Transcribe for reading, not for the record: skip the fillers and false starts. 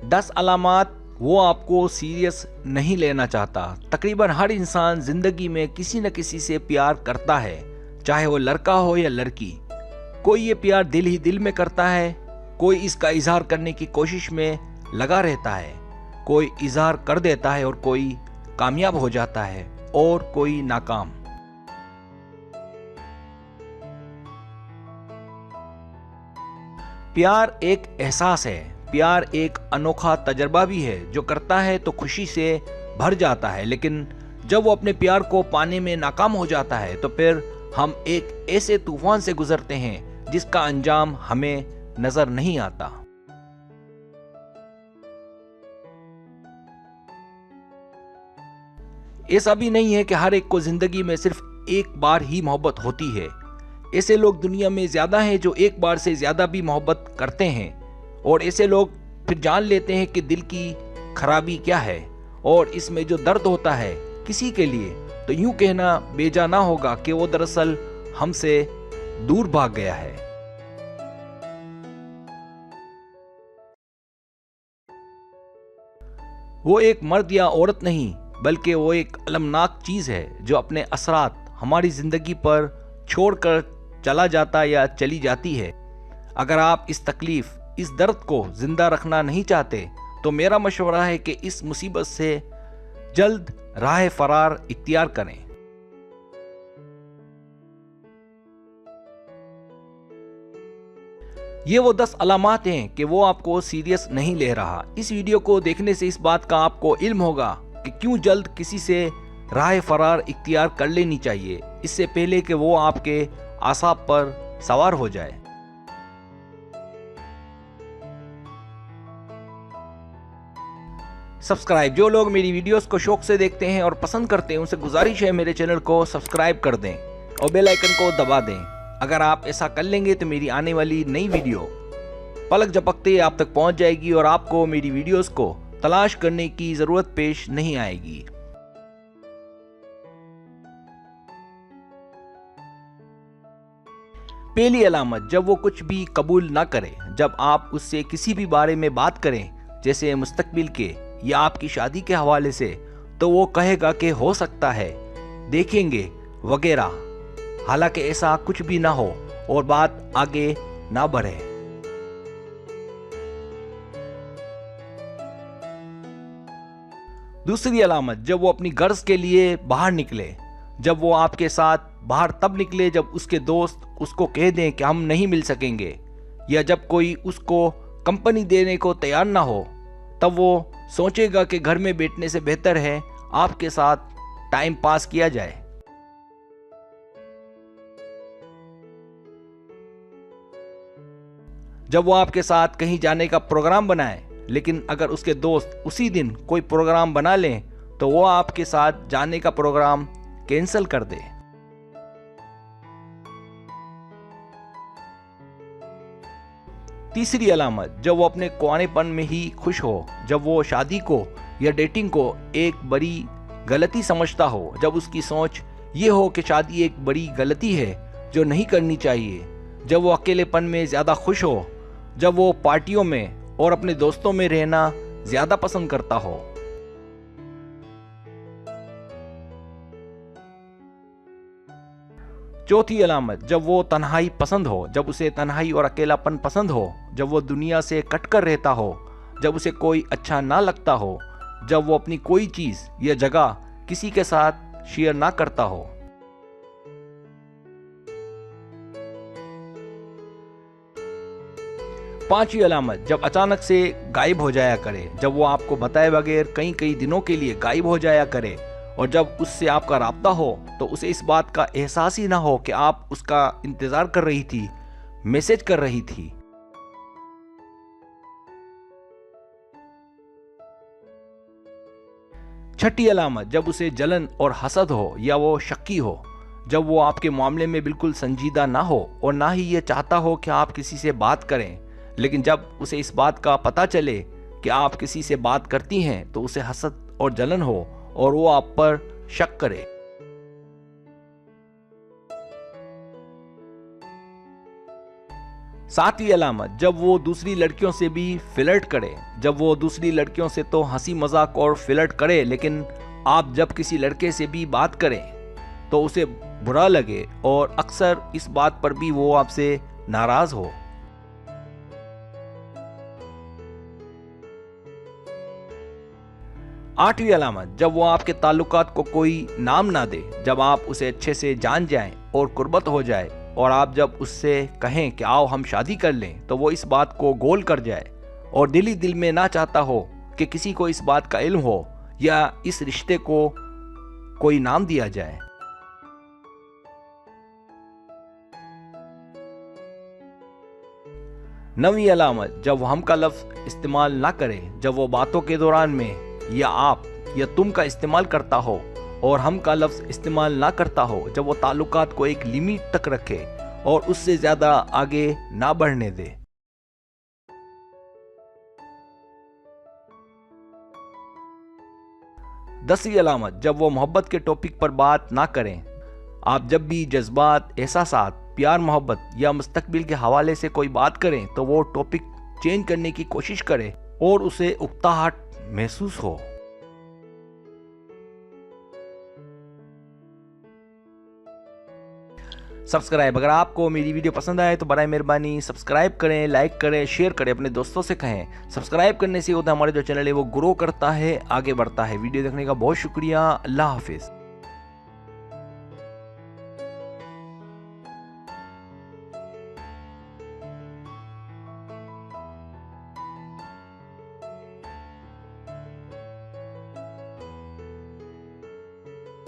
10 अलामात वो आपको सीरियस नहीं लेना चाहता। तकरीबन हर इंसान जिंदगी में किसी न किसी से प्यार करता है, चाहे वो लड़का हो या लड़की। कोई ये प्यार दिल ही दिल में करता है, कोई इसका इजहार करने की कोशिश में लगा रहता है, कोई इजहार कर देता है और कोई कामयाब हो जाता है और कोई नाकाम। प्यार एक एहसास है, प्यार एक अनोखा तजर्बा भी है। जो करता है तो खुशी से भर जाता है, लेकिन जब वो अपने प्यार को पाने में नाकाम हो जाता है तो फिर हम एक ऐसे तूफान से गुजरते हैं जिसका अंजाम हमें नजर नहीं आता। ऐसा भी नहीं है कि हर एक को जिंदगी में सिर्फ एक बार ही मोहब्बत होती है। ऐसे लोग दुनिया में ज्यादा हैं जो एक बार से ज्यादा भी मोहब्बत करते हैं, और ऐसे लोग फिर जान लेते हैं कि दिल की खराबी क्या है और इसमें जो दर्द होता है किसी के लिए, तो यूं कहना बेजा ना होगा कि वो दरअसल हमसे दूर भाग गया है। वो एक मर्द या औरत नहीं, बल्कि वो एक अलमनाक चीज है जो अपने असरात हमारी जिंदगी पर छोड़कर चला जाता या चली जाती है। अगर आप इस तकलीफ, इस दर्द को जिंदा रखना नहीं चाहते तो मेरा मशवरा है कि इस मुसीबत से जल्द राह फरार इख्तियार करें। ये वो 10 अलामात हैं कि वो आपको सीरियस नहीं ले रहा। इस वीडियो को देखने से इस बात का आपको इल्म होगा कि क्यों जल्द किसी से राह फरार इख्तियार कर लेनी चाहिए, इससे पहले कि वो आपके आसाब पर सवार हो जाए। सब्सक्राइब, जो लोग मेरी वीडियोस को शौक से देखते हैं और पसंद करते हैं उनसे गुजारिश है मेरे चैनल को सब्सक्राइब कर दें और बेल आइकन को दबा दें। अगर आप ऐसा कर लेंगे तो मेरी आने वाली नई वीडियो पलक झपकते ही आप तक पहुंच जाएगी और आपको मेरी वीडियोस को तलाश करने की जरूरत पेश नहीं आएगी। पहली अलामत, जब वो कुछ भी कबूल ना करे। जब आप उससे किसी भी बारे में बात करें, जैसे मुस्तकबिल के या आपकी शादी के हवाले से, तो वो कहेगा कि हो सकता है, देखेंगे वगैरह, हालांकि ऐसा कुछ भी ना हो और बात आगे ना बढ़े। दूसरी अलामत, जब वो अपनी गर्ज के लिए बाहर निकले। जब वो आपके साथ बाहर तब निकले जब उसके दोस्त उसको कह दें कि हम नहीं मिल सकेंगे, या जब कोई उसको कंपनी देने को तैयार ना हो, तब वो सोचेगा कि घर में बैठने से बेहतर है आपके साथ टाइम पास किया जाए। जब वो आपके साथ कहीं जाने का प्रोग्राम बनाए, लेकिन अगर उसके दोस्त उसी दिन कोई प्रोग्राम बना लें तो वो आपके साथ जाने का प्रोग्राम कैंसिल कर दे। तीसरी अलामत, जब वो अपने कुआनेपन में ही खुश हो। जब वो शादी को या डेटिंग को एक बड़ी गलती समझता हो, जब उसकी सोच ये हो कि शादी एक बड़ी गलती है जो नहीं करनी चाहिए। जब वो अकेलेपन में ज्यादा खुश हो, जब वो पार्टियों में और अपने दोस्तों में रहना ज्यादा पसंद करता हो। चौथी अलामत, जब वो तन्हाई पसंद हो। जब उसे तन्हाई और अकेलापन पसंद हो, जब वो दुनिया से कटकर रहता हो, जब उसे कोई अच्छा ना लगता हो, जब वो अपनी कोई चीज या जगह किसी के साथ शेयर ना करता हो। पांचवी अलामत, जब अचानक से गायब हो जाया करे। जब वो आपको बताए बगैर कई कई दिनों के लिए गायब हो जाया करे, और जब उससे आपका राब्ता हो तो उसे इस बात का एहसास ही ना हो कि आप उसका इंतजार कर रही थी, मैसेज कर रही थी। छठी अलामत, जब उसे जलन और हसद हो या वो शक्की हो। जब वो आपके मामले में बिल्कुल संजीदा ना हो और ना ही ये चाहता हो कि आप किसी से बात करें, लेकिन जब उसे इस बात का पता चले कि आप किसी से बात करती हैं तो उसे हसद और जलन हो और वो आप पर शक करे। सातवीं अलामत, जब वो दूसरी लड़कियों से भी फ्लर्ट करे। जब वो दूसरी लड़कियों से तो हंसी मजाक और फ्लर्ट करे, लेकिन आप जब किसी लड़के से भी बात करें तो उसे बुरा लगे और अक्सर इस बात पर भी वो आपसे नाराज हो। आठवीं अलामत, जब वो आपके ताल्लुकात को कोई नाम ना दे। जब आप उसे अच्छे से जान जाएं और कुर्बत हो जाए और आप जब उससे कहें कि आओ हम शादी कर लें, तो वो इस बात को गोल कर जाए और दिल ही दिल में ना चाहता हो कि किसी को इस बात का इल्म हो या इस रिश्ते को कोई नाम दिया जाए। नवीं अलामत, जब वो हम का लफ्ज इस्तेमाल ना करे। जब वो बातों के दौरान में या आप या तुम का इस्तेमाल करता हो और हम का लफ्ज इस्तेमाल ना करता हो। जब वो ताल्लुकात को एक लिमिट तक रखे और उससे ज्यादा आगे ना बढ़ने दे। 10वीं अलामत, जब वो मोहब्बत के टॉपिक पर बात ना करें। आप जब भी जज्बात, एहसासात, प्यार, मोहब्बत या मुस्तकबिल के हवाले से कोई बात करें तो वो टॉपिक चेंज करने की कोशिश करे और उसे उकताहट महसूस हो। सब्सक्राइब, अगर आपको मेरी वीडियो पसंद आए तो बराए मेहरबानी सब्सक्राइब करें, लाइक करें, शेयर करें, अपने दोस्तों से कहें। सब्सक्राइब करने से होता है हमारे जो चैनल है वो ग्रो करता है, आगे बढ़ता है। वीडियो देखने का बहुत शुक्रिया। अल्लाह हाफिज।